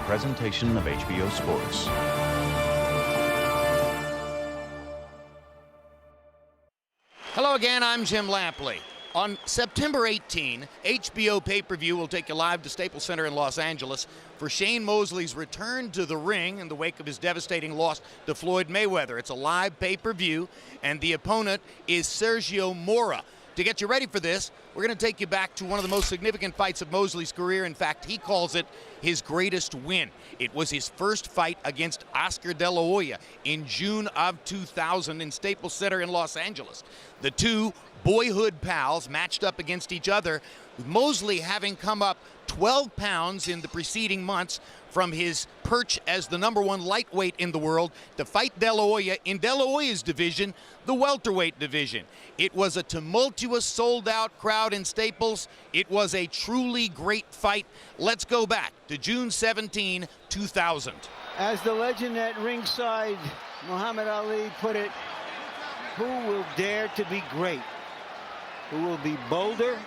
presentation of HBO Sports. Hello again, I'm Jim Lampley. On September 18, HBO pay-per-view will take you live to Staples Center in Los Angeles for Shane Mosley's return to the ring in the wake of his devastating loss to Floyd Mayweather. It's a live pay-per-view, and the opponent is Sergio Mora. To get you ready for this, we're going to take you back to one of the most significant fights of Mosley's career. In fact, he calls it his greatest win. It was his first fight against Oscar De La Hoya in June of 2000 in Staples Center in Los Angeles. The two boyhood pals matched up against each other, with Mosley having come up 12 pounds in the preceding months from his perch as the #1 lightweight in the world to fight De La Hoya in De La Hoya's division, the welterweight division. It was a tumultuous, sold-out crowd in Staples. It was a truly great fight. Let's go back to June 17, 2000. As the legend at ringside, Muhammad Ali, put it, who will dare to be great? Who will be bolder?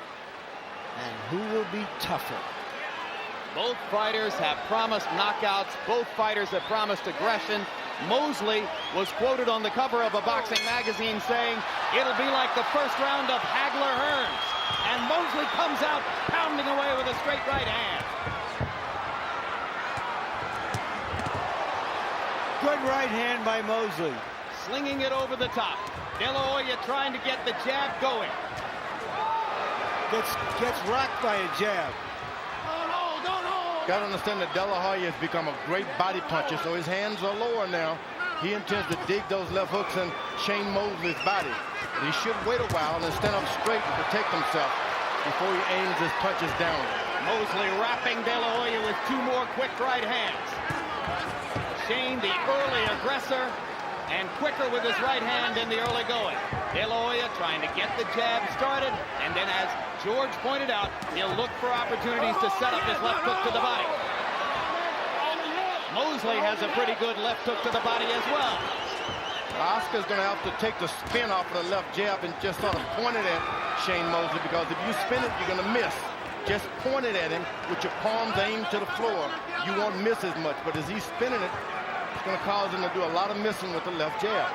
And who will be tougher? Both fighters have promised knockouts. Both fighters have promised aggression. Mosley was quoted on the cover of a boxing magazine saying, "It'll be like the first round of Hagler-Hearns." And Mosley comes out pounding away with a straight right hand. Good right hand by Mosley. Slinging it over the top. De La Hoya trying to get the jab going. Gets rocked by a jab. Got to understand that De La Hoya has become a great body puncher, so his hands are lower now. He intends to dig those left hooks in Shane Mosley's body. But he should wait a while and stand up straight and protect himself before he aims his punches down. Mosley wrapping De La Hoya with two more quick right hands. Shane, the early aggressor, and quicker with his right hand in the early going. De La Hoya trying to get the jab started, and then as George pointed out, he'll look for opportunities to set up his left hook to the body. Mosley has a pretty good left hook to the body as well. Oscar's going to have to take the spin off of the left jab and just sort of point it at Shane Mosley, because if you spin it, you're going to miss. Just point it at him with your palms aimed to the floor. You won't miss as much, but as he's spinning it, it's going to cause him to do a lot of missing with the left jab.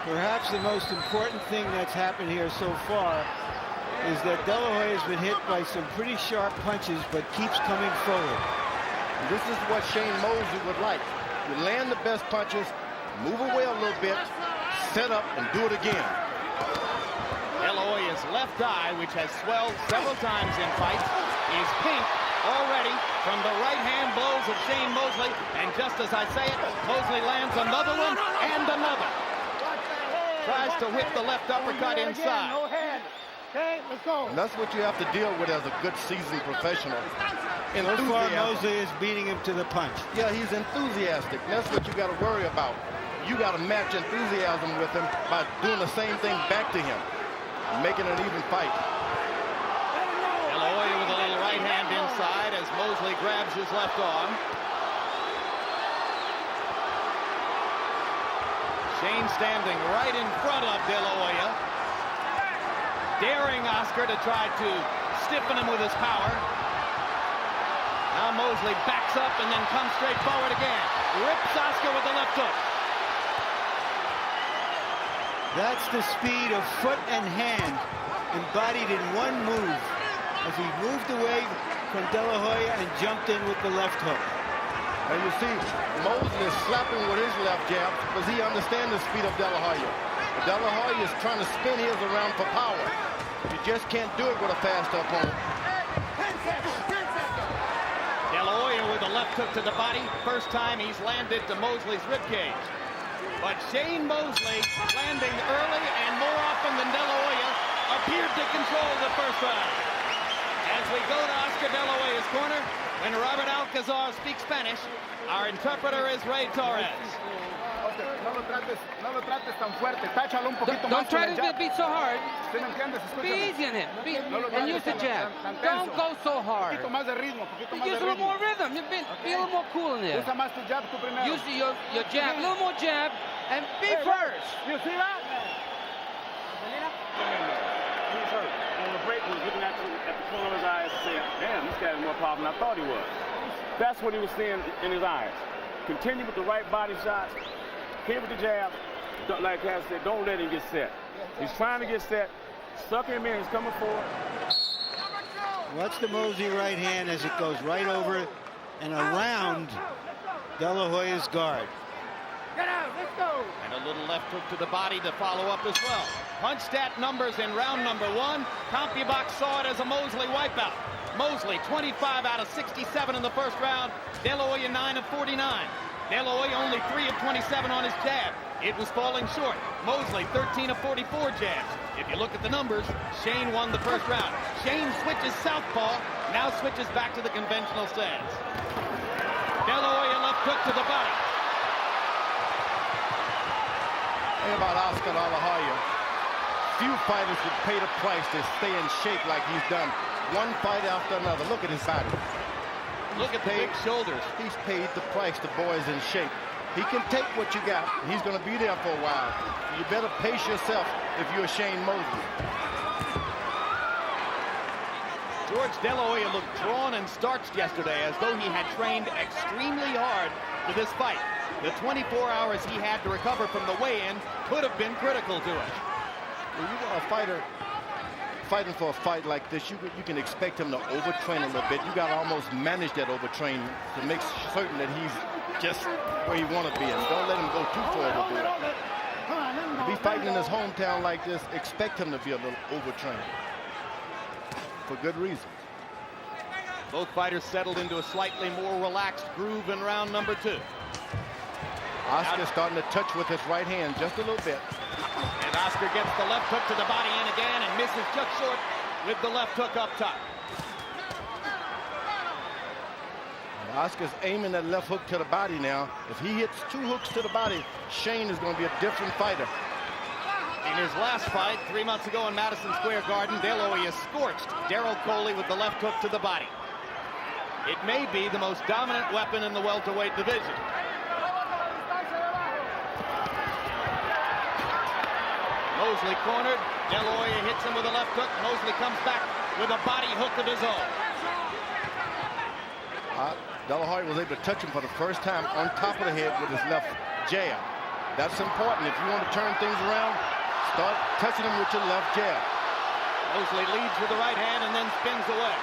Perhaps the most important thing that's happened here so far is that De La Hoya has been hit by some pretty sharp punches, but keeps coming forward. And this is what Shane Mosley would like. You land the best punches, move away a little bit, set up, and do it again. De La Hoya's left eye, which has swelled several times in fights, is pink already from the right-hand blows of Shane Mosley. And just as I say it, Mosley lands another one and another. Tries to whip the left uppercut inside. Okay, let's go. And that's what you have to deal with as a good seasoned professional. So far, Mosley is beating him to the punch. Yeah, he's enthusiastic. That's what you got to worry about. You got to match enthusiasm with him by doing the same thing back to him, making an even fight. De La Hoya with a little right hand inside as Mosley grabs his left arm. Shane standing right in front of De La Hoya, daring Oscar to try to stiffen him with his power. Now Mosley backs up and then comes straight forward again. Rips Oscar with the left hook. That's the speed of foot and hand embodied in one move as he moved away from De La Hoya and jumped in with the left hook. And you see, Mosley is slapping with his left jab because he understands the speed of De La Hoya. But De La Hoya is trying to spin his around for power. You just can't do it with a faster opponent. De La Hoya with a left hook to the body. First time he's landed to Mosley's ribcage. But Shane Mosley, landing early and more often than De La Hoya, appeared to control the first round. As we go to Oscar De La Hoya's corner, when Robert Alcazar speaks Spanish, our interpreter is Ray Torres. Don't try to beat so hard. Be easy on him. And use the jab. Don't go so hard. Use a little more rhythm. Be a little more cool in there. Use your jab. A little more jab. And be first. You see that? On the break, he was looking at the corner of his eyes and saying, damn, this guy has more power than I thought he was. That's what he was seeing in his eyes. Continue with the right body shots. Hit with the jab. Like Cass said, don't let him get set. He's trying to get set. Suck him in. He's coming forward. Watch the Mosley right hand as it goes right over and around De La Hoya's guard. Get out, let's go. And a little left hook to the body to follow up as well. Punch stat numbers in round number 1. CompuBox saw it as a Mosley wipeout. Mosley 25 out of 67 in the first round. De La Hoya 9 of 49. De La Hoya only 3 of 27 on his jab. It was falling short. Mosley 13 of 44 jabs. If you look at the numbers, Shane won the first round. Shane switches southpaw, now switches back to the conventional stance. De La Hoya left hook to the body. Think about Oscar De La Hoya. Few fighters would pay the price to stay in shape like he's done. One fight after another. Look at his body. Look at the big shoulders. He's paid the price. The boy's in shape. He can take what you got. He's going to be there for a while. You better pace yourself if you're Shane Mosley. George De La Hoya looked drawn and starched yesterday as though he had trained extremely hard for this fight. The 24 hours he had to recover from the weigh-in could have been critical to him. When you got a fighter fighting for a fight like this, you can expect him to overtrain a little bit. You got to almost manage that overtrain to make certain that he's just where he want to be, and don't let him go too far overboard. To be fighting in his hometown like this, expect him to be a little overtrained for good reason. Both fighters settled into a slightly more relaxed groove in round number 2. Oscar starting to touch with his right hand just a little bit. And Oscar gets the left hook to the body in again and misses just short with the left hook up top. And Oscar's aiming that left hook to the body now. If he hits 2 hooks to the body, Shane is going to be a different fighter. In his last fight 3 months ago in Madison Square Garden, De La Hoya scorched Darryl Coley with the left hook to the body. It may be the most dominant weapon in the welterweight division. Mosley cornered. De La Hoya hits him with a left hook. Mosley comes back with a body hook of his own. De La Hoya was able to touch him for the first time on top of the head with his left jab. That's important. If you want to turn things around, start touching him with your left jab. Mosley leads with the right hand and then spins away.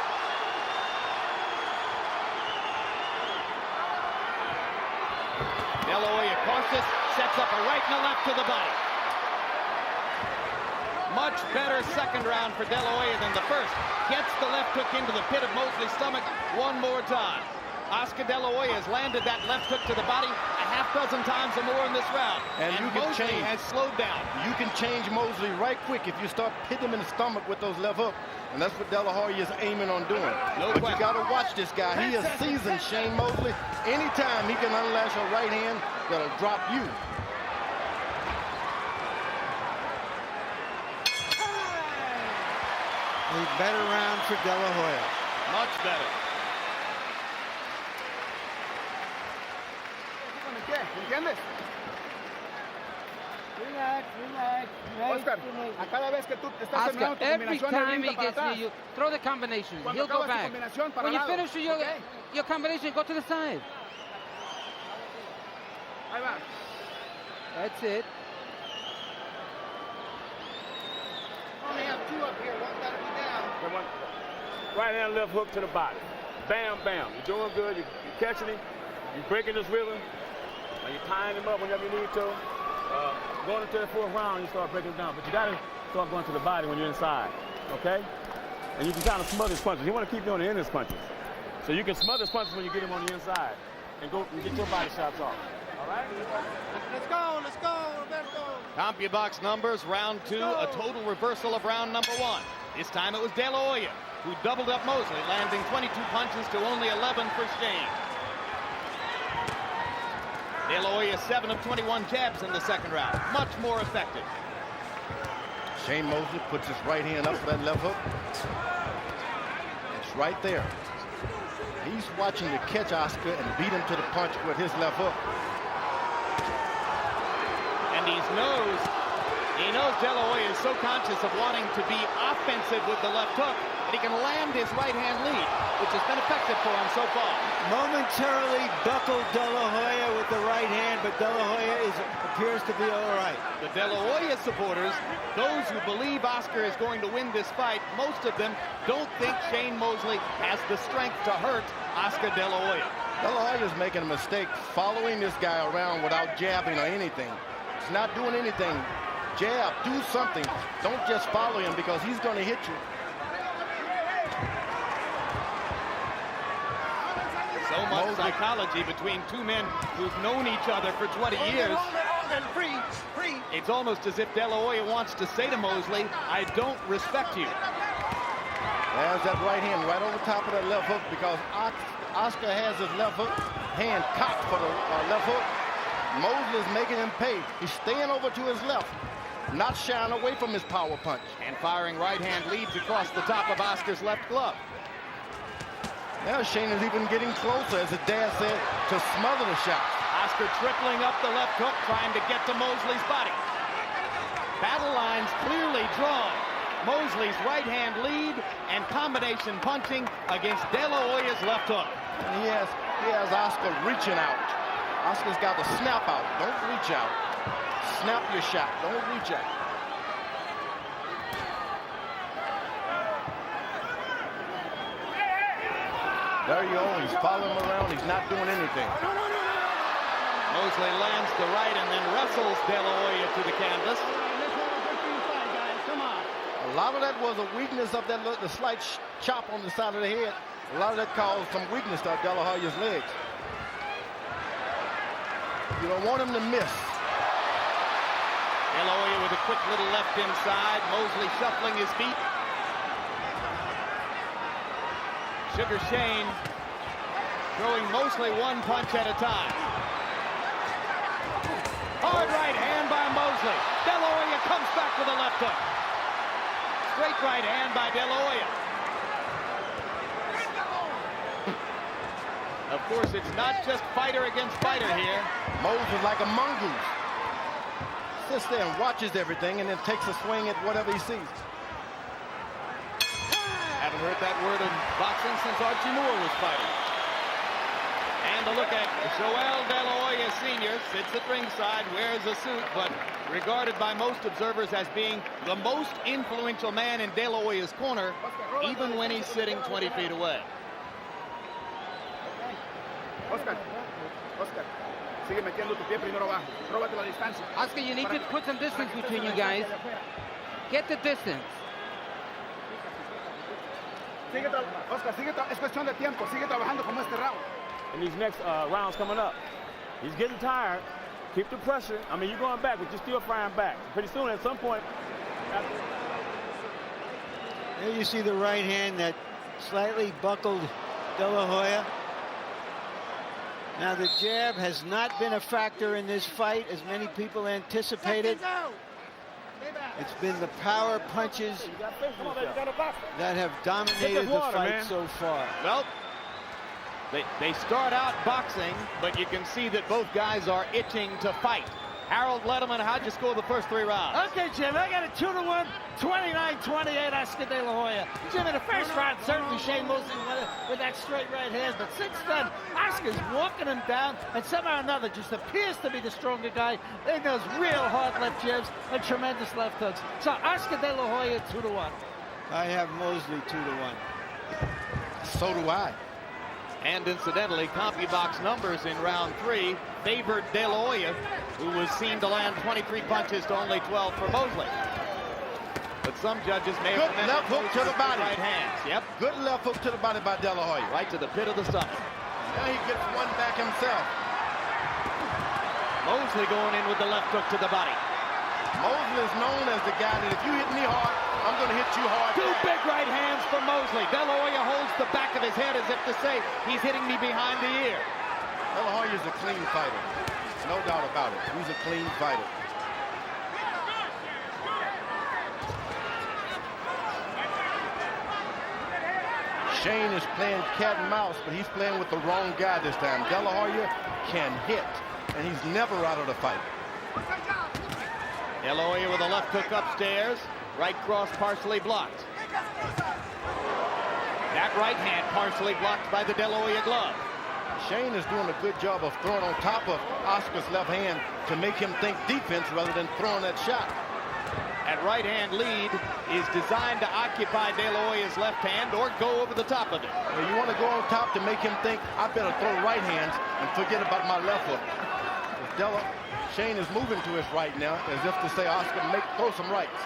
De La Hoya cautious, sets up a right and a left to the body. Much better second round for De La Hoya than the first. Gets the left hook into the pit of Mosley's stomach one more time. Oscar De La Hoya has landed that left hook to the body a half dozen times or more in this round. And you can Mosley change. has slowed down. You can change Mosley right quick if you start hitting him in the stomach with those left hooks. And that's what De La Hoya is aiming on doing. No but question. you got to watch this guy. He is seasoned, Shane Mosley. Anytime he can unlash a right hand that'll drop you. A better round for De La Hoya. Much better. ¿Entiendes? Relax, relax. Oscar, a cada vez que tú estás Oscar, terminando tu every combinación, time he brinca para gets atrás. me, you throw the combination. Cuando He'll go acabas tu back. combinación, para When you lado, finish ¿ok? your combination, go to the side. Ahí va. That's it. Only have 2 up here. One got to be down. Come on. Right hand, left hook to the body. Bam, bam. You're doing good. You're catching him. You're breaking this rhythm. And you're tying him up whenever you need to. Going into the 4th round, you start breaking him down. But you got to start going to the body when you're inside. Okay? And you can kind of smother his punches. You want to keep doing the end of his punches. So you can smother his punches when you get him on the inside. And go and get your body shots off. All right? Let's go, let's go, let's go. CompuBox numbers, round 2, a total reversal of round number 1. This time it was De La Hoya who doubled up Mosley, landing 22 punches to only 11 for Shane. De La Hoya 7 of 21 jabs in the second round, much more effective. Shane Mosley puts his right hand up for that left hook. It's right there. He's watching to catch Oscar and beat him to the punch with his left hook. And he knows De La Hoya is so conscious of wanting to be offensive with the left hook but he can land his right-hand lead, which has been effective for him so far. Momentarily buckled De La Hoya with the right hand, but De La Hoya appears to be all right. The De La Hoya supporters, those who believe Oscar is going to win this fight, most of them don't think Shane Mosley has the strength to hurt Oscar De La Hoya. De La Hoya's making a mistake following this guy around without jabbing or anything. He's not doing anything. Jab, do something. Don't just follow him because he's going to hit you. So much psychology between two men who've known each other for 20 years. It's almost as if De La Hoya wants to say to Mosley, I don't respect you. There's that right hand right over top of that left hook because Oscar has his left hook hand cocked for the left hook. Mosley is making him pay. He's staying over to his left, not shying away from his power punch. And firing right hand leads across the top of Oscar's left glove. Now Shane is even getting closer, as his dad said, to smother the shot. Oscar tripling up the left hook, trying to get to Mosley's body. Battle lines clearly drawn. Mosley's right hand lead and combination punching against De La Hoya's left hook. And he has Oscar reaching out. Oscar's got to snap out. Don't reach out. Snap your shot. Don't reach out. There you go. He's following him around. He's not doing anything. Mosley lands the right and then wrestles De La Hoya to the canvas. A lot of that was a weakness of that, the slight chop on the side of the head. A lot of that caused some weakness to De La Hoya's legs. You don't want him to miss. De La Hoya with a quick little left inside. Mosley shuffling his feet. Sugar Shane throwing mostly one punch at a time. Hard right hand by Mosley. De La Hoya comes back with a left hook. Straight right hand by De La Hoya. Of course, it's not just fighter against fighter here. Mosley like a mongoose. Sits there and watches everything and then takes a swing at whatever he sees. Haven't heard that word in boxing since Archie Moore was fighting. And a look at Joel De La Hoya Sr. sits at ringside, wears a suit, but regarded by most observers as being the most influential man in De La Hoya's corner, even when he's sitting 20 feet away. Oscar, sigue metiendo tu pie primero abajo. Róbate la distancia. Oscar, you need to put some distance between you guys. Get the distance. Oscar, es cuestión de tiempo. Sigue trabajando como este round. In these next rounds coming up, he's getting tired. Keep the pressure. I mean, you're going back, but you're still firing back. Pretty soon, at some point. There you see the right hand that slightly buckled De La Hoya. Now the jab has not been a factor in this fight as many people anticipated. It's been the power punches that have dominated the fight so far. Well, they start out boxing, but you can see that both guys are itching to fight. Harold Letterman, how'd you score the first 3 rounds? Okay, Jim, I got a 2-1, 29-28, Oscar De La Hoya. Jim, in the first round, certainly Shane Mosley with that straight right hand, but since then, Oscar's walking him down, and somehow or another just appears to be the stronger guy. He does real hard left jabs and tremendous left hooks. So Oscar De La Hoya, 2-1. I have Mosley 2-1. So do I. And incidentally, CompuBox numbers in round 3 favored De La Hoya, who was seen to land 23 punches to only 12 for Mosley. But some judges may have good left hook to the body. Right hands. Yep. Good left hook to the body by De La Hoya. Right to the pit of the stomach. Now he gets one back himself. Mosley going in with the left hook to the body. Mosley is known as the guy that if you hit me hard, I'm going to hit you hard. 2 big right hands for Mosley. De La Hoya holds the back of his head as if to say, he's hitting me behind the ear. De La Hoya is a clean fighter. No doubt about it. He's a clean fighter. Shane is playing cat and mouse, but he's playing with the wrong guy this time. De La Hoya can hit, and he's never out of the fight. De La Hoya with a left hook upstairs. Right cross partially blocked. That right hand partially blocked by the De La Hoya glove. Shane is doing a good job of throwing on top of Oscar's left hand to make him think defense rather than throwing that shot. That right hand lead is designed to occupy De La Hoya's left hand or go over the top of it. Well, you want to go on top to make him think, I better throw right hands and forget about my left hook. Shane is moving to his right now, as if to say, Oscar, throw some rights.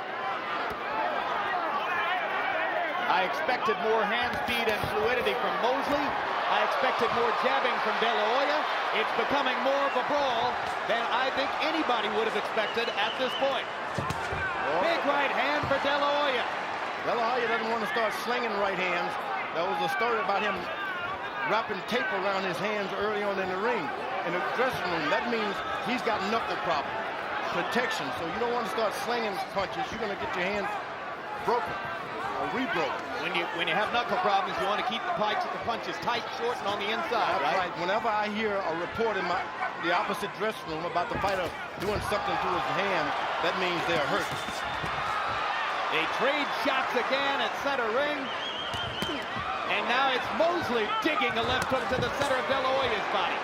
I expected more hand speed and fluidity from Mosley. I expected more jabbing from De La Hoya. It's becoming more of a brawl than I think anybody would have expected at this point. Big right hand for De La Hoya. De La Hoya doesn't want to start slinging right hands. There was a story about him wrapping tape around his hands early on in the ring. In the dressing room, that means he's got knuckle problem, protection. So you don't want to start slinging punches. You're going to get your hands broken or rebroken. When you have knuckle problems, you want to keep the punches tight, short, and on the inside. That's right. Whenever I hear a report in the opposite dressing room about the fighter doing something to his hand, that means they're hurt. They trade shots again at center ring. And now it's Mosley digging a left hook to the center of De La Hoya's body.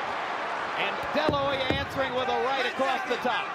And De La Hoya answering with a right across the top.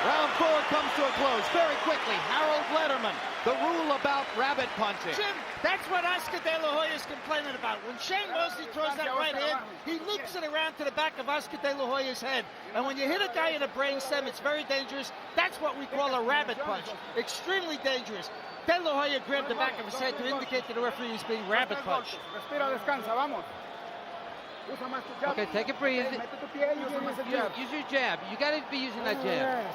Round 4 comes to a close very quickly. Harold Letterman, the rule about rabbit punching. Jim, that's what Oscar De La Hoya is complaining about. When Shane Mosley throws that right hand, he loops it around to the back of Oscar De La Hoya's head. And when you hit a guy in the brainstem, it's very dangerous. That's what we call a rabbit punch. Extremely dangerous. De La Hoya grabbed the back of his head to indicate to the referee he's being rabbit punched. Okay, take a breathe. Use your jab. You got to be using that jab.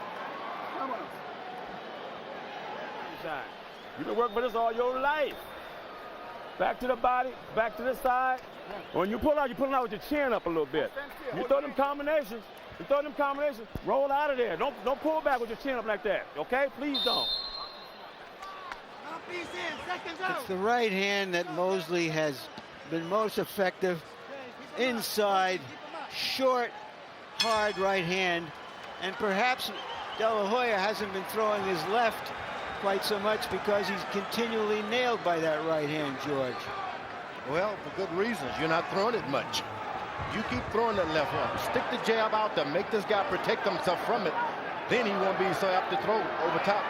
You've been working for this all your life. Back to the body, back to the side. When you pull out, you're pulling out with your chin up a little bit. You throw them combinations. Roll out of there. Don't pull back with your chin up like that. Okay? Please don't. It's the right hand that Mosley has been most effective. Inside, short, hard right hand. And perhaps De La Hoya hasn't been throwing his left quite so much because he's continually nailed by that right hand, George. Well, for good reasons. You're not throwing it much. You keep throwing that left one. Stick the jab out there. Make this guy protect himself from it. Then he won't be so apt to throw over top.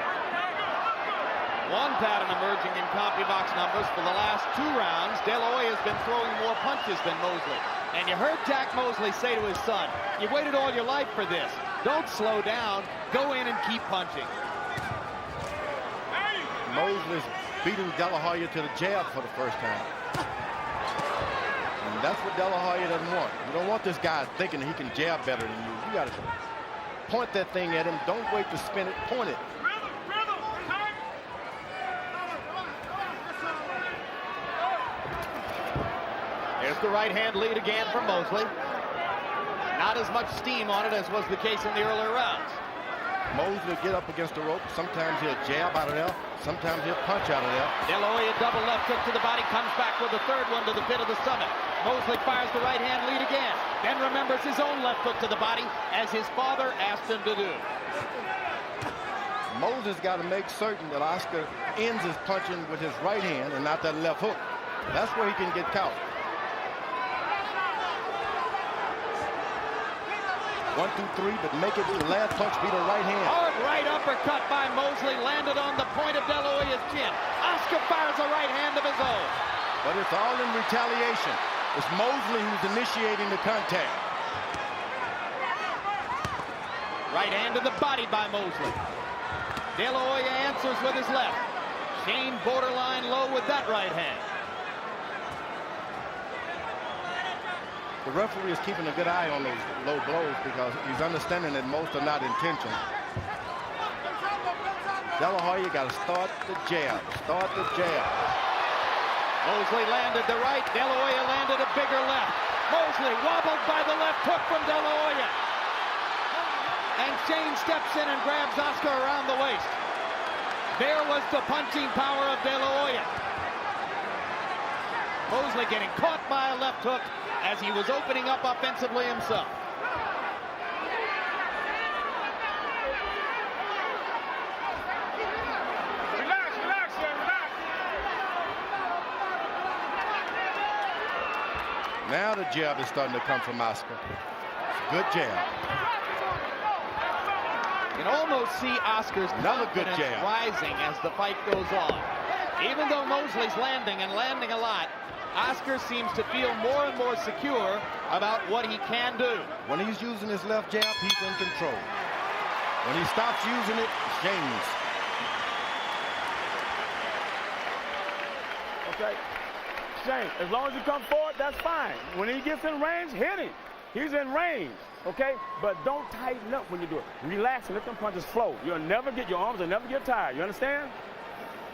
One pattern emerging in CompuBox numbers for the last 2 rounds. De La Hoya has been throwing more punches than Mosley. And you heard Jack Mosley say to his son, you waited all your life for this. Don't slow down. Go in and keep punching. Mosley's beating De La Hoya to the jab for the first time. And that's what De La Hoya doesn't want. You don't want this guy thinking he can jab better than you. You got to point that thing at him. Don't wait to spin it. Point it. There's the right hand lead again for Mosley. Not as much steam on it as was the case in the earlier rounds. Mosley will get up against the rope. Sometimes he'll jab out of there. Sometimes he'll punch out of there. De La Hoya double left hook to the body, comes back with a third one to the pit of the stomach. Mosley fires the right hand lead again. Then remembers his own left hook to the body as his father asked him to do. Mosley's got to make certain that Oscar ends his punching with his right hand and not that left hook. That's where he can get caught. 1, 2, 3, but make it the last punch be the right hand. Hard right uppercut by Mosley, landed on the point of De La Hoya's chin. Oscar fires a right hand of his own. But it's all in retaliation. It's Mosley who's initiating the contact. Right hand to the body by Mosley. De La Hoya answers with his left. Shane borderline low with that right hand. The referee is keeping a good eye on those low blows because he's understanding that most are not intentional. De La Hoya got to start the jab. Start the jab. Mosley landed the right. De La Hoya landed a bigger left. Mosley wobbled by the left hook from De La Hoya. And Shane steps in and grabs Oscar around the waist. There was the punching power of De La Hoya. Mosley getting caught by a left hook as he was opening up offensively himself. Relax, relax, relax. Now the jab is starting to come from Oscar. Good jab. You can almost see Oscar's Another good confidence jab. rising as the fight goes on. Even though Mosley's landing and landing a lot, Oscar seems to feel more and more secure about what he can do. When he's using his left jab, he's in control. When he stops using it, James. Okay. Shane, as long as you come forward, that's fine. When he gets in range, hit him. He's in range, okay? But don't tighten up when you do it. Relax and let them punches flow. Your arms will never get tired. You understand?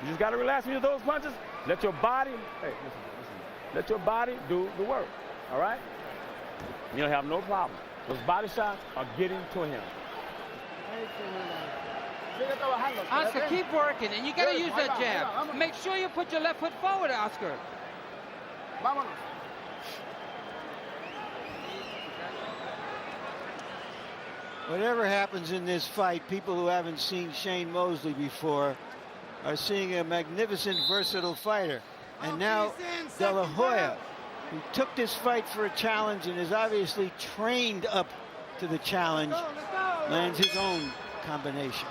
You just got to relax when you do those punches. Let your body, hey, listen. Let your body do the work, all right? You'll have no problem. Those body shots are getting to him. Oscar, keep working, and you got to use that jab. Make sure you put your left foot forward, Oscar. Vámonos. Whatever happens in this fight, people who haven't seen Shane Mosley before are seeing a magnificent, versatile fighter. And now De La Hoya, who took this fight for a challenge and is obviously trained up to the challenge, lands his own combination.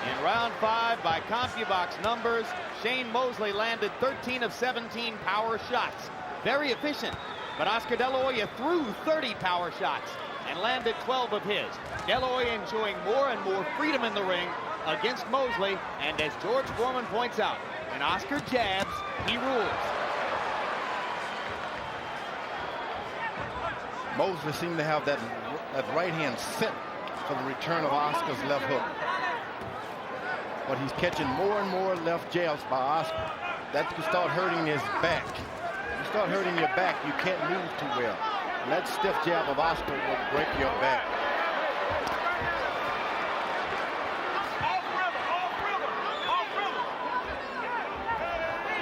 In round 5, by CompuBox numbers, Shane Mosley landed 13 of 17 power shots. Very efficient, but Oscar De La Hoya threw 30 power shots and landed 12 of his. De La Hoya enjoying more and more freedom in the ring against Mosley, and as George Foreman points out, when Oscar jabs, he rules. Mosley seemed to have that right hand set for the return of Oscar's left hook. But he's catching more and more left jabs by Oscar. That can start hurting his back. You start hurting your back, you can't move too well. And that stiff jab of Oscar will break your back.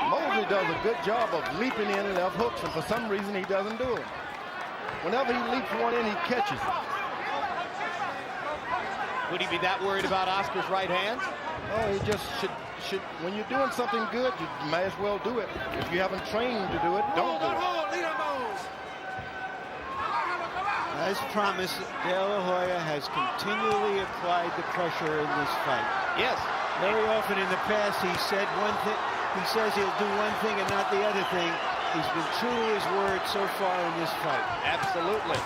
Mosley does a good job of leaping in left hooks, and for some reason he doesn't do it. Whenever he leaps one in, he catches it. Would he be that worried about Oscar's right hand? Oh, he just should. When you're doing something good, you might as well do it. If you haven't trained to do it, don't do it. As promised, De La Hoya has continually applied the pressure in this fight. Yes. Very often in the past, he said one thing. He says he'll do one thing and not the other thing. He's been true to his word so far in this fight. Absolutely.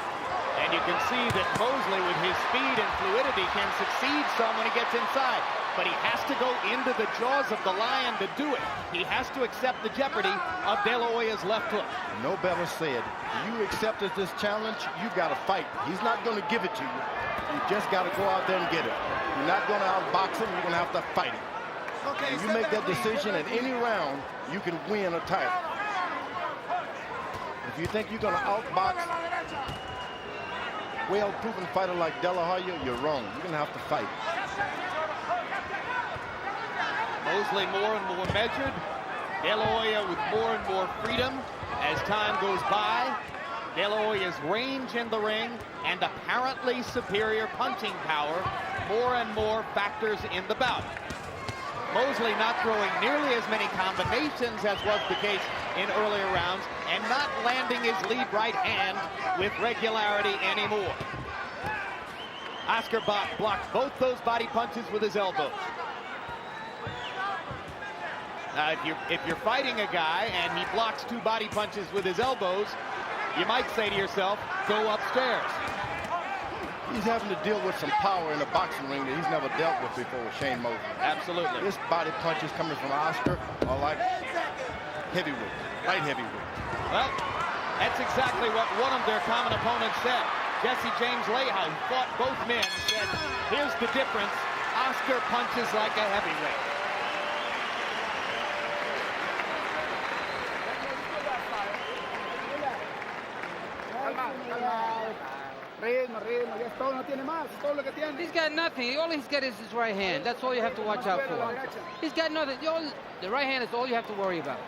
And you can see that Mosley, with his speed and fluidity, can succeed some when he gets inside. But he has to go into the jaws of the lion to do it. He has to accept the jeopardy of De La Hoya's left hook. No better said. You accepted this challenge, you got to fight. He's not going to give it to you. You just got to go out there and get it. You're not going to outbox him. You're going to have to fight him. Okay, and you make that decision at any round, you can win a title. If you think you're going to outbox well-proven fighter like De La Hoya, you're wrong. You're going to have to fight. Mosley more and more measured. De La Hoya with more and more freedom as time goes by. De La Hoya's range in the ring and apparently superior punching power more and more factors in the bout. Mosley not throwing nearly as many combinations as was the case in earlier rounds, and not landing his lead right hand with regularity anymore. Oscar blocked both those body punches with his elbows. Now, if you're fighting a guy and he blocks two body punches with his elbows, you might say to yourself, go upstairs. He's having to deal with some power in a boxing ring that he's never dealt with before with Shane Mosley. Absolutely. This body punches coming from Oscar are like heavyweight, light heavyweight. Well, that's exactly what one of their common opponents said. Jesse James Lehow, who fought both men, said, here's the difference. Oscar punches like a heavyweight. He's got nothing. All he's got is his right hand. That's all you have to watch out for. He's got nothing. The right hand is all you have to worry about.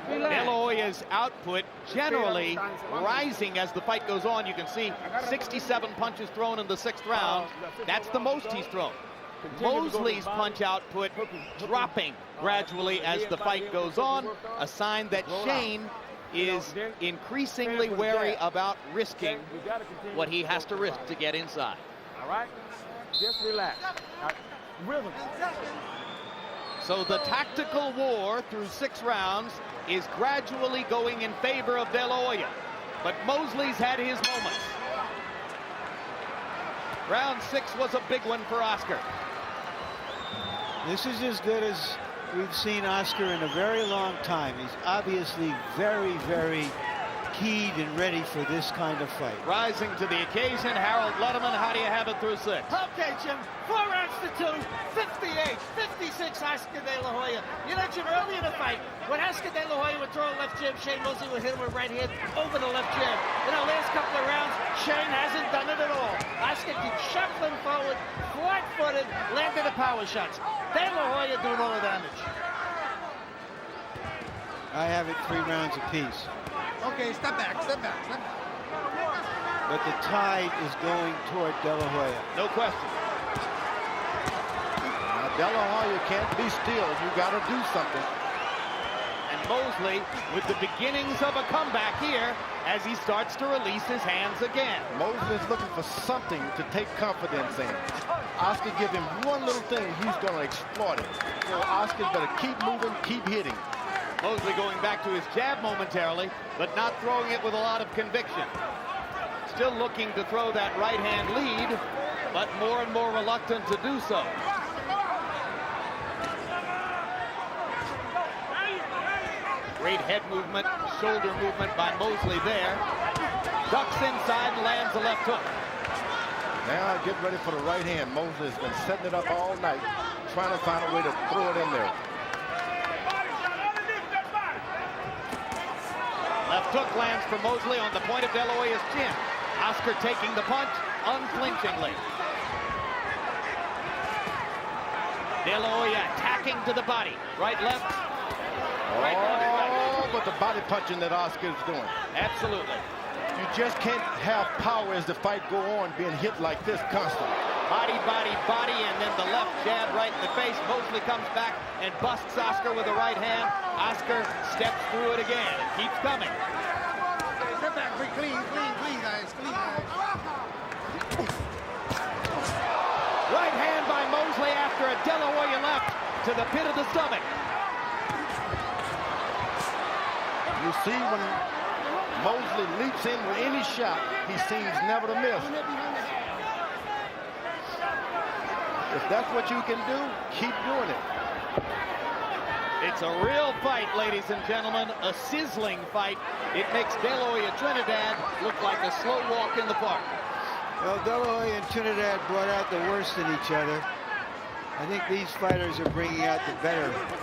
De La Hoya's output generally rising as the fight goes on. You can see 67 punches thrown in the 6th round. That's the most he's thrown. Mosley's punch output dropping gradually as the fight goes on, a sign that Shane is increasingly wary about risking what he has to risk to get inside. All right? Just relax. Rhythm. So the tactical war through 6 rounds is gradually going in favor of De La Hoya. But Mosley's had his moments. Round 6 was a big one for Oscar. This is as good as we've seen Oscar in a very long time. He's obviously very, very keyed and ready for this kind of fight. Rising to the occasion, Harold Letterman, how do you have it through 6? Okay, Jim, 4 rounds to 2, 58, 56, Oscar De La Hoya. You know, Jim, early in the fight, when Oscar De La Hoya would throw a left jab, Shane Mosley would hit him with right hand over the left jab. In the last couple of rounds, Shane hasn't done it at all. Oscar keeps shuffling forward, flat-footed, landing the power shots. De La Hoya doing all the damage. I have it 3 rounds apiece. Okay, step back. But the tide is going toward De La Hoya. No question. Now, De La Hoya can't be still. You got to do something. And Mosley with the beginnings of a comeback here as he starts to release his hands again. Mosley's looking for something to take confidence in. Oscar give him one little thing, he's going to exploit it. So Oscar better keep moving, keep hitting. Mosley going back to his jab momentarily, but not throwing it with a lot of conviction. Still looking to throw that right hand lead, but more and more reluctant to do so. Great head movement, shoulder movement by Mosley there. Ducks inside and lands a left hook. Now get ready for the right hand. Mosley's been setting it up all night, trying to find a way to throw it in there. Left hook lands for Mosley on the point of De La Hoya's chin. Oscar taking the punch unflinchingly. De La Hoya attacking to the body. Right, left. Right, left, right. But the body punching that Oscar is doing. Absolutely. You just can't have power as the fight go on being hit like this constantly. Body, body, body, and then the left jab right in the face. Mosley comes back and busts Oscar with the right hand. Oscar steps through it again. It keeps coming. Step back, clean, guys, clean. Right hand by Mosley after a De La Hoya left to the pit of the stomach. You see when Mosley leaps in with any shot, he seems never to miss. If that's what you can do, keep doing it. It's a real fight, ladies and gentlemen, a sizzling fight. It makes De La Hoya Trinidad look like a slow walk in the park. Well, De La Hoya and Trinidad brought out the worst in each other. I think these fighters are bringing out the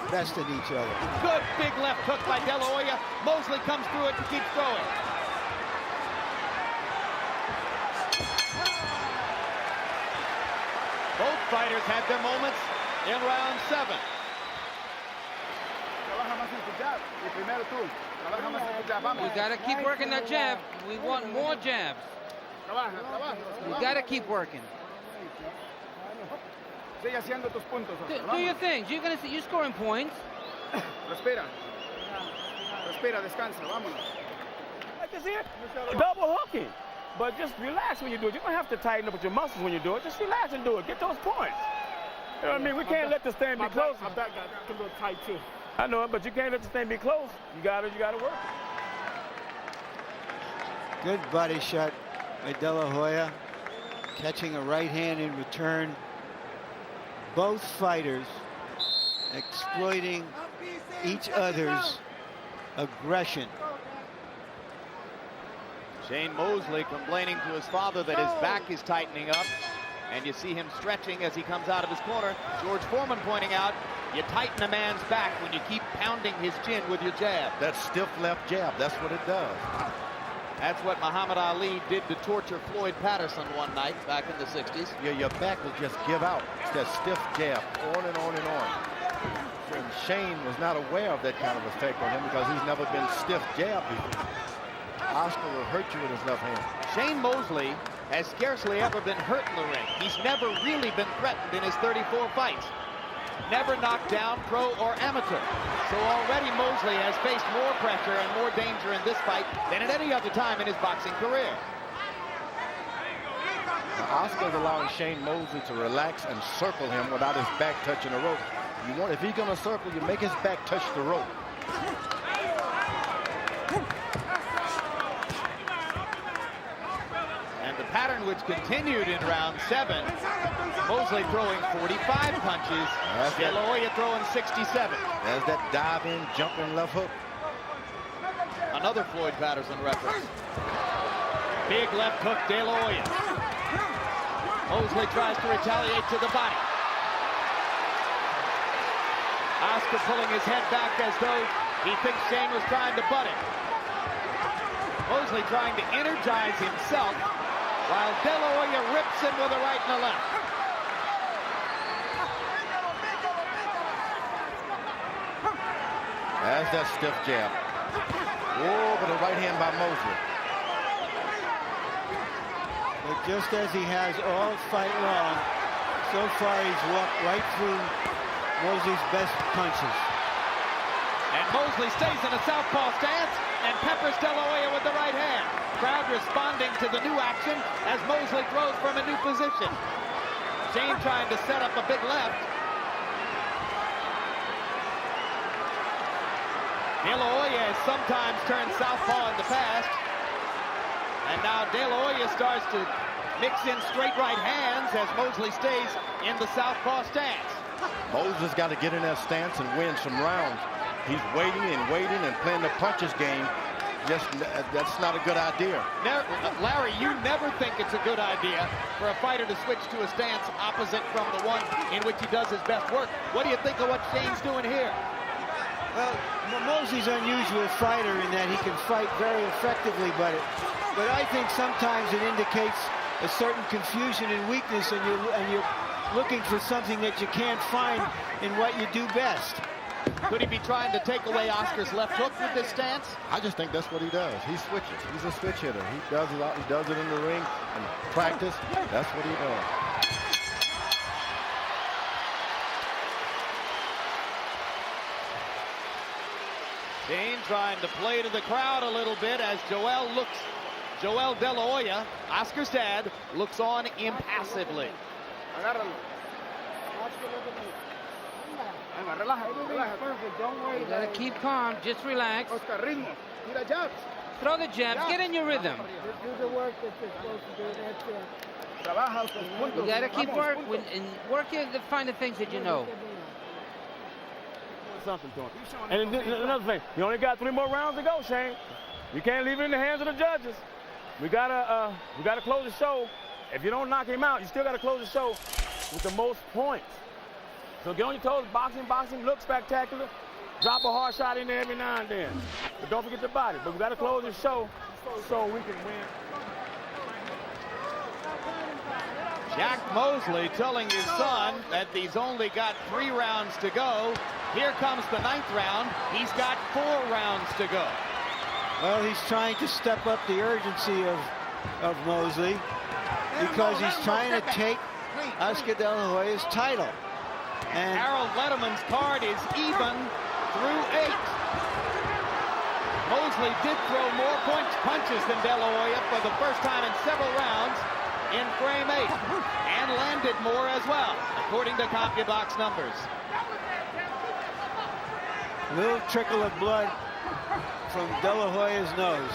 best in each other. Good big left hook by De La Hoya. Mosley comes through it and keeps throwing. Both fighters had their moments in round 7. We got to keep working that jab. We want more jabs. We got to keep working. Do your thing. You're scoring points. Respira, descansa, vámonos. Like this here, double hooking. But just relax when you do it. You don't have to tighten up with your muscles when you do it. Just relax and do it. Get those points. You know what I mean? We can't let this thing be close. My back got a little tight too. I know it, but you can't let this thing be close. You gotta work. Good body shot by De La Hoya, catching a right hand in return. Both fighters exploiting each other's aggression. Shane Mosley complaining to his father that his back is tightening up. And you see him stretching as he comes out of his corner. George Foreman pointing out, you tighten a man's back when you keep pounding his chin with your jab. That stiff left jab, that's what it does. That's what Muhammad Ali did to torture Floyd Patterson one night back in the 60s. Your back will just give out. It's that stiff jab, on and on and on. Shane was not aware of that kind of effect on him because he's never been stiff jabbed before. Oscar will hurt you with his left hand. Shane Mosley has scarcely ever been hurt in the ring. He's never really been threatened in his 34 fights. Never knocked down, pro or amateur. So already Mosley has faced more pressure and more danger in this fight than at any other time in his boxing career. Now, Oscar's allowing Shane Mosley to relax and circle him without his back touching the rope. If he's going to circle, you make his back touch the rope. And the pattern which continued in round 7, Mosley throwing 45 punches, De La Hoya throwing 67. There's that dive-in, jump-in left hook. Another Floyd Patterson reference. Big left hook, De La Hoya. Mosley tries to retaliate to the body. Oscar pulling his head back as though he thinks Shane was trying to butt him. Mosley trying to energize himself while De La Hoya rips him with a right and a left. There's that stiff jab. Oh, but a right hand by Mosley. But just as he has all fight long, so far he's walked right through Mosley's best punches. And Mosley stays in a southpaw stance and peppers De La Hoya with the right hand. Crowd responding to the new action as Mosley throws from a new position. Shane trying to set up a big left. De La Hoya has sometimes turned southpaw in the past. And now De La Hoya starts to mix in straight right hands as Mosley stays in the southpaw stance. Mosley's got to get in that stance and win some rounds. He's waiting and playing the punches game. That's not a good idea. Larry, you never think it's a good idea for a fighter to switch to a stance opposite from the one in which he does his best work. What do you think of what Shane's doing here? Well, Mosley's an unusual fighter in that he can fight very effectively, but I think sometimes it indicates a certain confusion and weakness, and you're looking for something that you can't find in what you do best. Could he be trying to take away Oscar's left hook with this stance? I just think that's what he does. He switches. He's a switch hitter. He does it in the ring and practice. That's what he does. Shane trying to play to the crowd a little bit as Joel De La Hoya, Oscar's dad, looks on impassively. You gotta keep calm, just relax. Throw the jabs, get in your rhythm. Do the work that you're supposed to do. That's it. You gotta keep working to find the things that you know. Something to him. And another thing, you only got 3 more rounds to go, Shane. You can't leave it in the hands of the judges. We gotta close the show. If you don't knock him out, you still gotta close the show with the most points. So get on your toes, boxing, look spectacular. Drop a hard shot in there every now and then. But don't forget the body. But we gotta close the show so we can win. Jack Mosley telling his son that he's only got 3 rounds to go. Here comes the 9th round. He's got 4 rounds to go. Well, he's trying to step up the urgency of Mosley because he's trying to take Oscar De La Hoya's title. And Harold Letterman's card is even through 8. Mosley did throw more punches than De La Hoya for the first time in several rounds in frame 8, and landed more as well, according to CompuBox numbers. a little trickle of blood from De La Hoya's nose.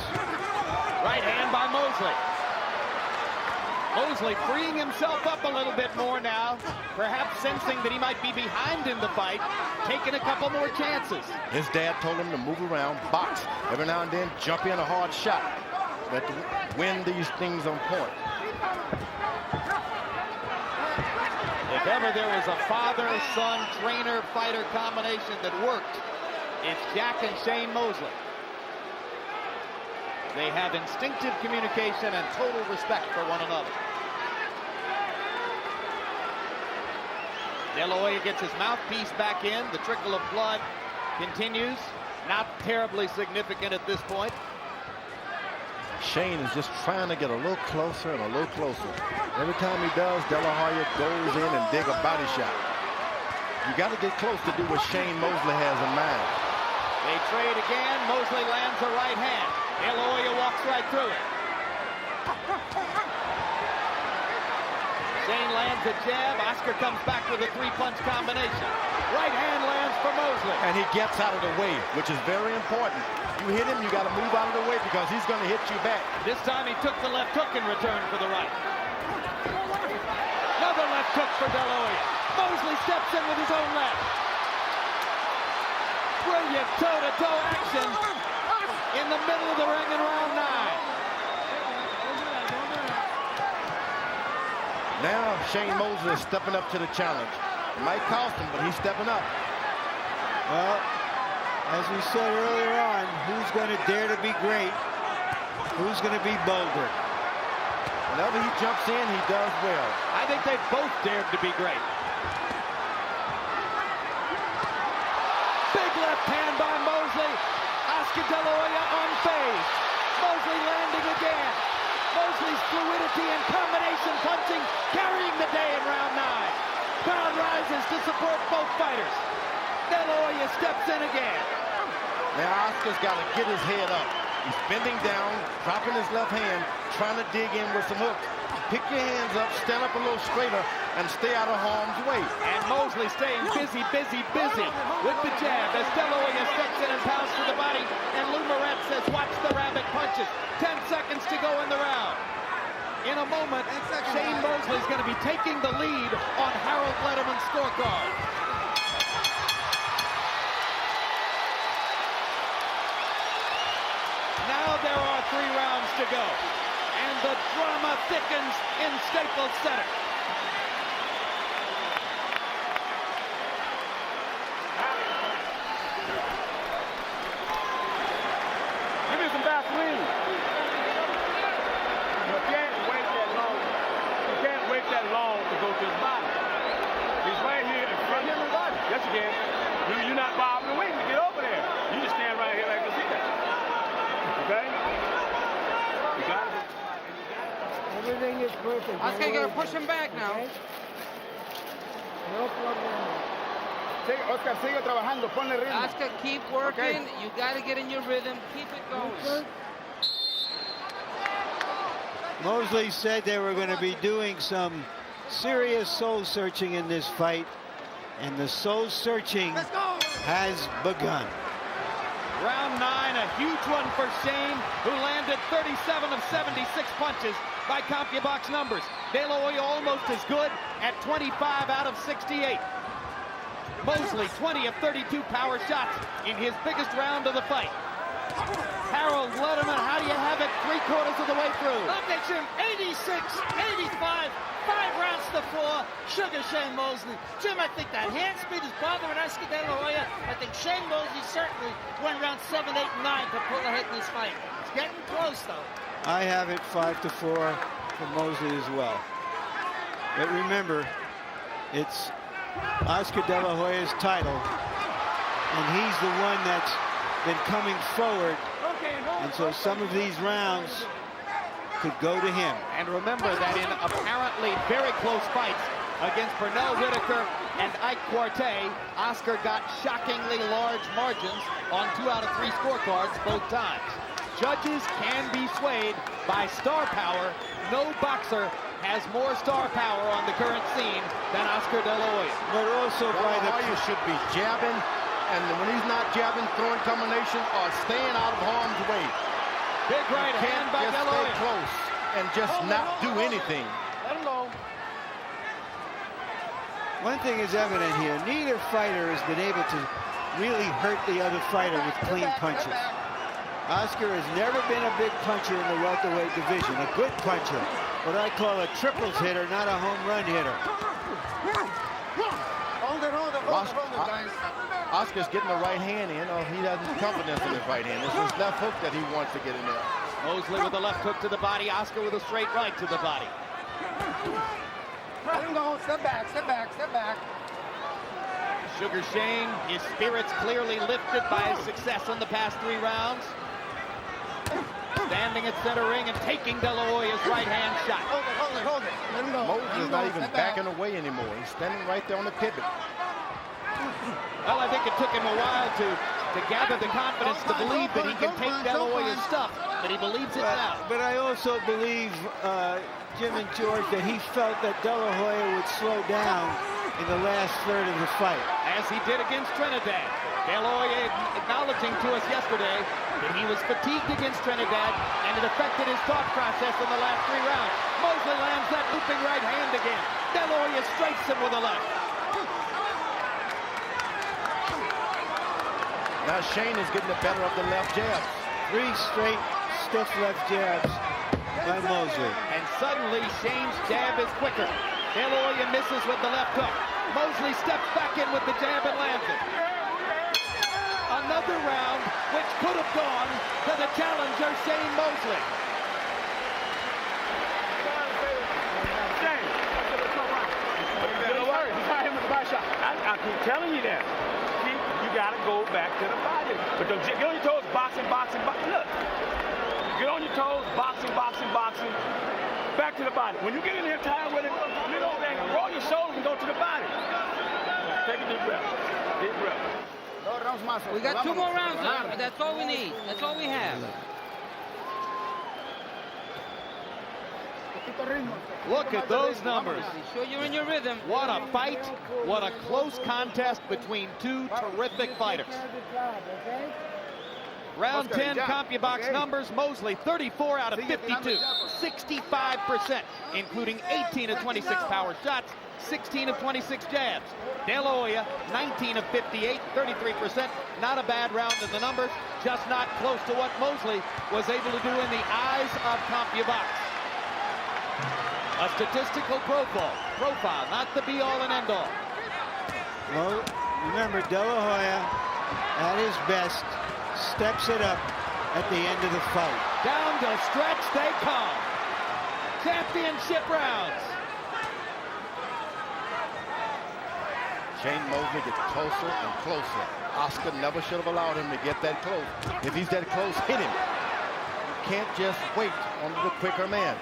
Right hand by Mosley. Mosley freeing himself up a little bit more now, perhaps sensing that he might be behind in the fight, taking a couple more chances. His dad told him to move around, box, every now and then jump in a hard shot, that to win these things on point. If ever there was a father-son, trainer-fighter combination that worked, it's Jack and Shane Mosley. They have instinctive communication and total respect for one another. De La Hoya gets his mouthpiece back in. The trickle of blood continues. Not terribly significant at this point. Shane is just trying to get a little closer and a little closer. Every time he does, De La Hoya goes in and dig a body shot. You got to get close to do what Shane Mosley has in mind. They trade again. Mosley lands a right hand. De La Hoya walks right through it. Shane lands a jab. Oscar comes back with a three-punch combination. Right hand lands for Mosley. And he gets out of the way, which is very important. You hit him, you got to move out of the way because he's going to hit you back. This time he took the left hook in return for the right. Another left hook for De La Hoya. Mosley steps in with his own left. Brilliant toe-to-toe action in the middle of the ring in round 9. Now Shane Mosley is stepping up to the challenge. It might cost him, but he's stepping up. Well, as we said earlier on, who's going to dare to be great? Who's going to be bolder? Whenever he jumps in, he does well. I think they both dared to be great. Big left hand by Mosley. Oscar De La Hoya unfazed. Mosley landing again. Mosley's fluidity and combination punching carrying the day in round 9. Crowd rises to support both fighters. De La Hoya steps in again. Now Oscar's got to get his head up. He's bending down, dropping his left hand, trying to dig in with some hooks. Pick your hands up, stand up a little straighter, and stay out of harm's way. And Mosley staying busy with the jab as De La Hoya steps in and pounds to the body. And Lou Moret says, watch the rabbit punches. 10 seconds to go in the round. In a moment, Shane Mosley's going to be taking the lead on Harold Letterman's scorecard. Now there are 3 rounds to go. And the drama thickens in Staples Center. Give me some Vaseline. You can't wait that long. You can't wait that long to go to his body. He's right here in front of him. Yes, you can. You're not bobbing the wing to get over there. You just stand right here like this. Okay? You got it. Everything is perfect. Oscar, you gotta push him back now. No problem. Oscar, sigue trabajando. Ponle ritmo. Oscar, keep working. You gotta get in your rhythm. Keep it going. Mosley said they were going to be doing some serious soul searching in this fight, and the soul searching has begun. Round 9, a huge one for Shane, who landed 37 of 76 punches by CompuBox numbers. De La Hoya almost as good at 25 out of 68. Mosley 20 of 32 power shots in his biggest round of the fight. Harold Letterman, how do you have it 3/4 of the way through? Look at Jim, 86, 85, 5 rounds to 4. Sugar Shane Mosley. Jim, I think that hand speed is bothering Oscar De La Hoya. I think Shane Mosley certainly went around 7, 8, 9 to pull ahead in this fight. It's getting close, though. I have it 5-4 for Mosley as well. But remember, it's Oscar De La Hoya's title, and he's the one that's been coming forward, and so some of these rounds could go to him. And remember that in apparently very close fights against Pernell Whitaker and Ike Quartey, Oscar got shockingly large margins on 2 out of 3 scorecards both times. Judges can be swayed by star power. No boxer has more star power on the current scene than Oscar De La Hoya. But also by the... Hoya should be jabbing, and when he's not jabbing, throwing combination or staying out of harm's way. Big right hand by De La Stay Hoya. close and just not do anything. Let him go. One thing is evident here. Neither fighter has been able to really hurt the other fighter with clean punches. Oscar has never been a big puncher in the welterweight division. A good puncher. What I call a triples hitter, not a home run hitter. Oscar's getting the right hand in, or he doesn't have confidence in his right hand. It's his left hook that he wants to get in there. Mosley with a left hook to the body. Oscar with a straight right to the body. Let him go. Step back, step back, step back. Sugar Shane, his spirits clearly lifted by his success in the past 3 rounds. Standing at center ring and taking De La Hoya's right-hand shot. Hold it. Mosley is not even backing away anymore. He's standing right there on the pivot. Well, I think it took him a while to gather the confidence to believe that he can take De La Hoya's stuff, but he believes it now. But I also believe, Jim and George, that he felt that De La Hoya would slow down in the last third of the fight. As he did against Trinidad. De La Hoya acknowledging to us yesterday that he was fatigued against Trinidad and it affected his thought process in the last 3 rounds. Mosley lands that looping right hand again. De La Hoya strikes him with a left. Now Shane is getting the better of the left jabs. 3 straight stiff left jabs by Mosley. And suddenly Shane's jab is quicker. De La Hoya misses with the left hook. Mosley steps back in with the jab and lands it. Another round which could have gone to the challenger, Shane Mosley. I keep telling you that. You got to go back to the body. But don't get on your toes, boxing. Look. Get on your toes, boxing. Back to the body. When you get in here tired with it, you know, man, roll your shoulders and go to the body. Take a deep breath. We got 2 more rounds left. That's all we need. That's all we have. Look at those numbers. Be sure you're in your rhythm. What a fight. What a close contest between 2 terrific fighters. Round 10 CompuBox numbers. Mosley 34 out of 52, 65%, including 18 of 26 power shots, 16 of 26 jabs. De La Hoya 19 of 58, 33%. Not a bad round in the numbers, just not close to what Mosley was able to do in the eyes of CompuBox. A statistical profile, not the be-all and end-all. Well, remember, De La Hoya, at his best, steps it up at the end of the fight. Down the stretch they come. Championship rounds. Shane Mosley gets closer and closer. Oscar never should have allowed him to get that close. If he's that close, hit him. You can't just wait on the quicker man.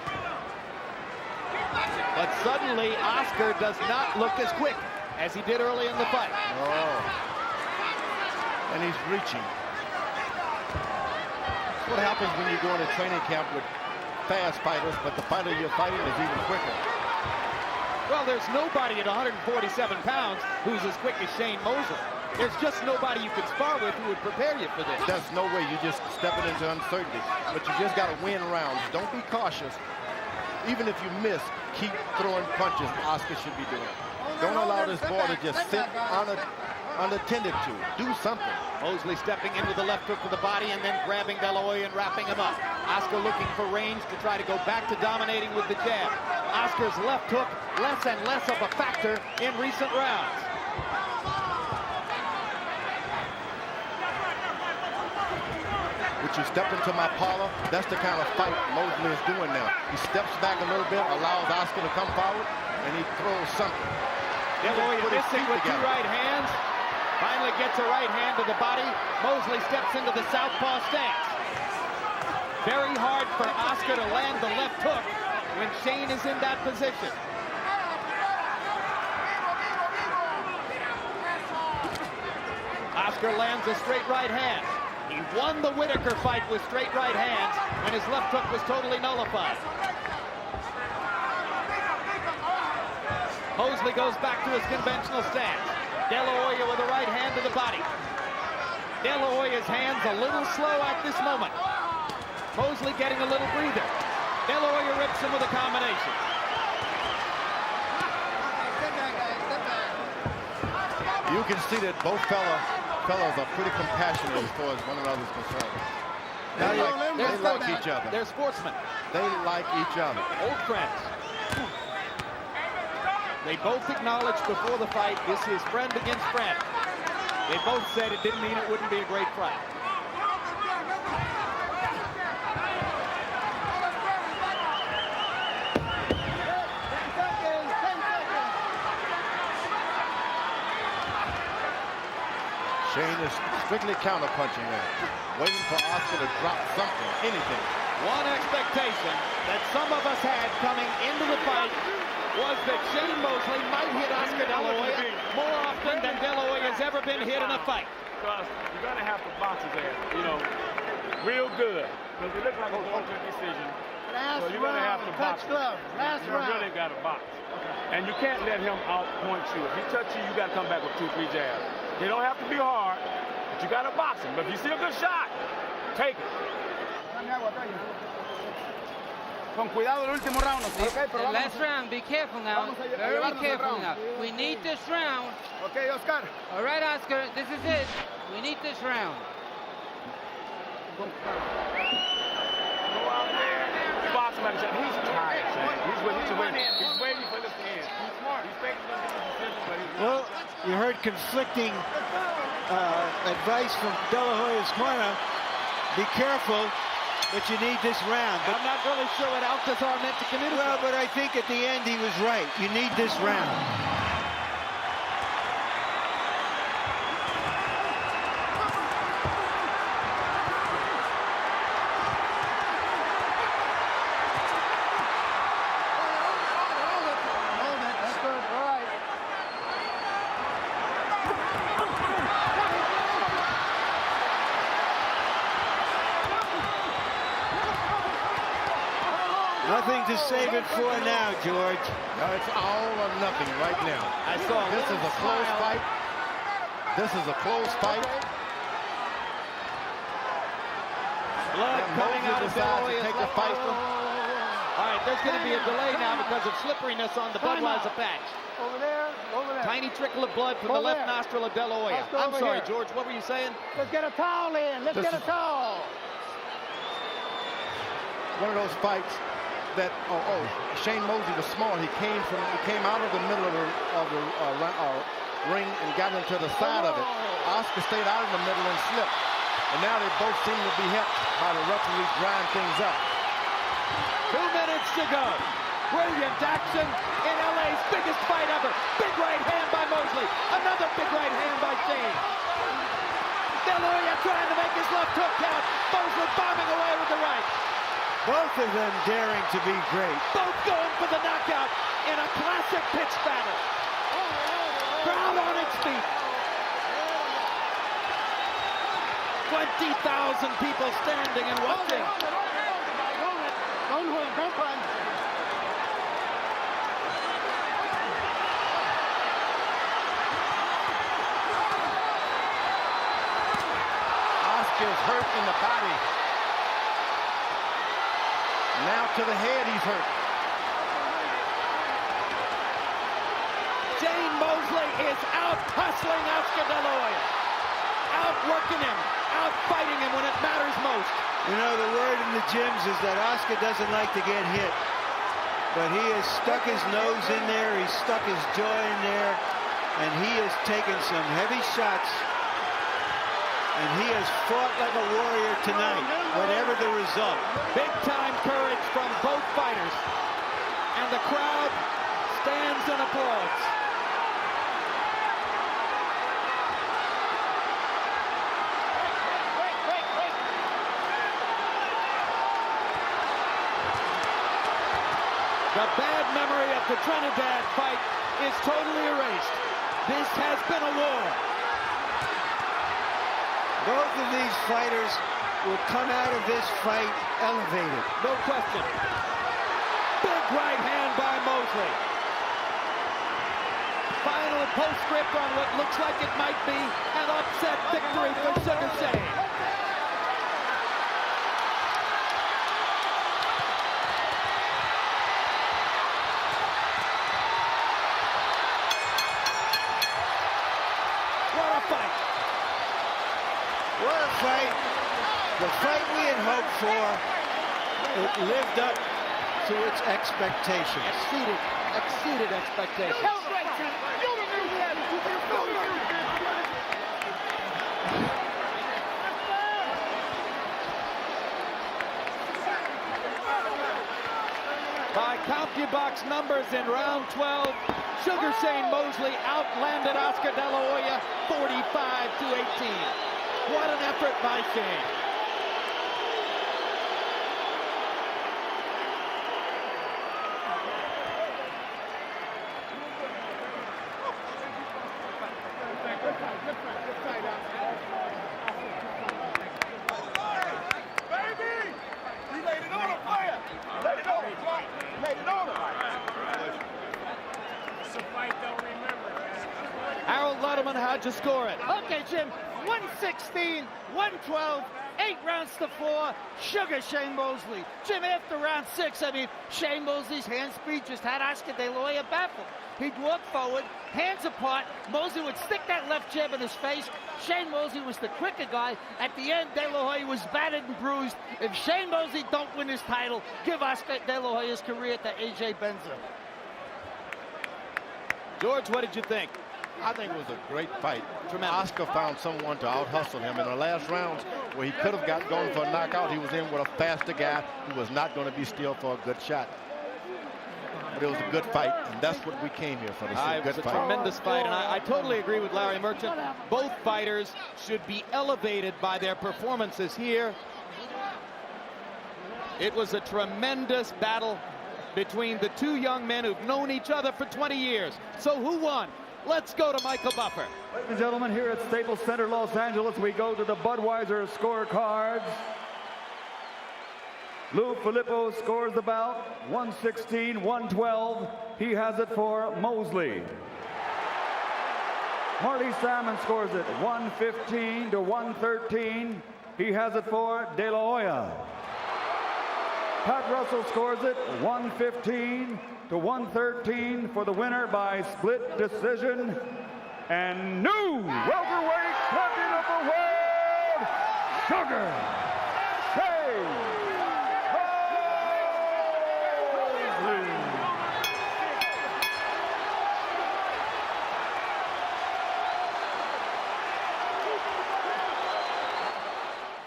But suddenly, Oscar does not look as quick as he did early in the fight. Oh. And he's reaching. That's what happens when you go into training camp with fast fighters, but the fighter you're fighting is even quicker. Well, there's nobody at 147 pounds who's as quick as Shane Mosley. There's just nobody you could spar with who would prepare you for this. There's no way. You're just stepping into uncertainty. But you just got to win rounds. Don't be cautious. Even if you miss, keep throwing punches. Oscar should be doing. Don't allow this ball to just sit unattended to. Do something. Mosley stepping in with the left hook to the body and then grabbing De La Hoya and wrapping him up. Oscar looking for range to try to go back to dominating with the jab. Oscar's left hook less and less of a factor in recent rounds. Would you step into my parlor? That's the kind of fight Mosley is doing now. He steps back a little bit, allows Oscar to come forward, and he throws something. De La Hoya missing with 2 right hands. Finally gets a right hand to the body. Mosley steps into the southpaw stance. Very hard for Oscar to land the left hook when Shane is in that position. Oscar lands a straight right hand. He won the Whitaker fight with straight right hands when his left hook was totally nullified. Mosley goes back to his conventional stance. De La Hoya with a right hand to the body. De La Hoya's hands a little slow at this moment. Mosley getting a little breather. De La Hoya rips him with a combination. You can see that both fellows are pretty compassionate as far as one another's concerned. They like each other. They're sportsmen. They like each other. Old friends. They both acknowledged before the fight this is friend against friend. They both said it didn't mean it wouldn't be a great fight. Shane is strictly counter-punching there, waiting for Oscar to drop something, anything. One expectation that some of us had coming into the fight was that Shane Mosley might hit Oscar De La Hoya more often than De La Hoya has ever been hit in a fight. Because you're going to have to box his ass, you know, real good. Because it looks like he's going to a decision. So you're going to have to box him. You really got to box. And you can't let him outpoint you. If he touch you, you got to come back with 2-3 jabs. They don't have to be hard, but you got to box him. But if you see a good shot, take it. Con cuidado el último round. Okay, the last round, be careful now. Very careful now. We need this round. Okay, Oscar. All right, Oscar, this is it. We need this round. Go out there. Box him like that. He's tired, Shane. He's waiting for this to end. He's smart. He's thinking about this decision, but he's Well, you heard conflicting advice from De La Hoya's corner. Be careful, but you need this round. But I'm not really sure what Alcazar meant to communicate. well, but I think at the end he was right. You need this round. Nothing to save it for now, George. No, it's all or nothing right now. I saw This is a close fight. This is a close fight. Blood coming out of De La Hoya's take the left fight. nostril. All right, there's going to be a delay now because of slipperiness on the Budweiser patch. Over there, over there. Tiny trickle of blood from the left nostril of De La Hoya. Oscar, I'm over sorry, here. George, what were you saying? Let's get a towel in. Let's get a towel. One of those fights that Shane Mosley was smart. He came out of the middle of the ring and got into the side of it. Oscar stayed out in the middle and slipped. And now they both seem to be helped by the referee drying things up. 2 minutes to go. Brilliant action in LA's biggest fight ever. Big right hand by Mosley. Another big right hand by Shane. De La Hoya trying to make his left hook count. Mosley bombing away with the right. Both of them daring to be great. Both going for the knockout in a classic pitch battle. Crowd on its feet. 20,000 people standing and watching. Don't run. Oscar's hurt in the body. Now to the head he's hurt. Shane Mosley is out hustling Oscar De La Hoya. Out working him, out fighting him when it matters most. You know, the word in the gyms is that Oscar doesn't like to get hit. But he has stuck his nose in there, he's stuck his jaw in there, and he has taken some heavy shots. And he has fought like a warrior tonight, whatever the result. Big time courage from both fighters. And the crowd stands and applauds. The bad memory of the Trinidad fight is totally erased. This has been a war. Both of these fighters will come out of this fight elevated. No question. Big right hand by Mosley. Final postscript on what looks like it might be an upset victory for Sugar Shane. What a fight. What a fight. The fight we had hoped for, it lived up to its expectations. Exceeded expectations. By CompuBox numbers in round 12, Sugar Shane Mosley outlanded Oscar De La Hoya 45-18. What an effort by Shane. Harold Letterman, how'd you score it? Okay, Jim, 116, 112, 8 rounds to 4. Sugar Shane Mosley. Jim, after round 6, I mean, Shane Mosley's hand speed just had Oscar De La Hoya baffled. He'd walk forward, hands apart. Mosley would stick that left jab in his face. Shane Mosley was the quicker guy. At the end, De La Hoya was battered and bruised. If Shane Mosley don't win his title, give Oscar De La Hoya's career to A.J. Benza. George, what did you think? I think it was a great fight. Oscar found someone to out-hustle him in the last rounds where he could have got going for a knockout. He was in with a faster guy who was not going to be still for a good shot. But it was a good fight, and that's what we came here for. It was a tremendous fight, and I totally agree with Larry Merchant. Both fighters should be elevated by their performances here. It was a tremendous battle between the two young men who've known each other for 20 years. So who won? Let's go to Michael Buffer. Ladies and gentlemen, here at Staples Center, Los Angeles, we go to the Budweiser scorecards. Lou Filippo scores the bout, 116-112. He has it for Mosley. Marty Salmon scores it, 115-113. He has it for De La Hoya. Pat Russell scores it, 115-113 for the winner by split decision. And new welterweight champion of the world, Sugar Shane Mosley.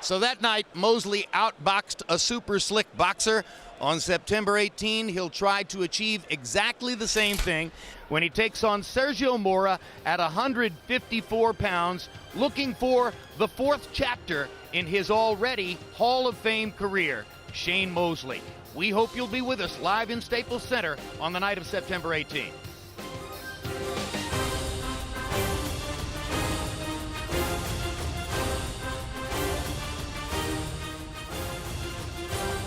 So that night, Mosley outboxed a super slick boxer. On September 18, he'll try to achieve exactly the same thing when he takes on Sergio Mora at 154 pounds, looking for the 4th chapter in his already Hall of Fame career, Shane Mosley. We hope you'll be with us live in Staples Center on the night of September 18.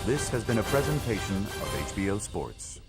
This has been a presentation of HBO Sports.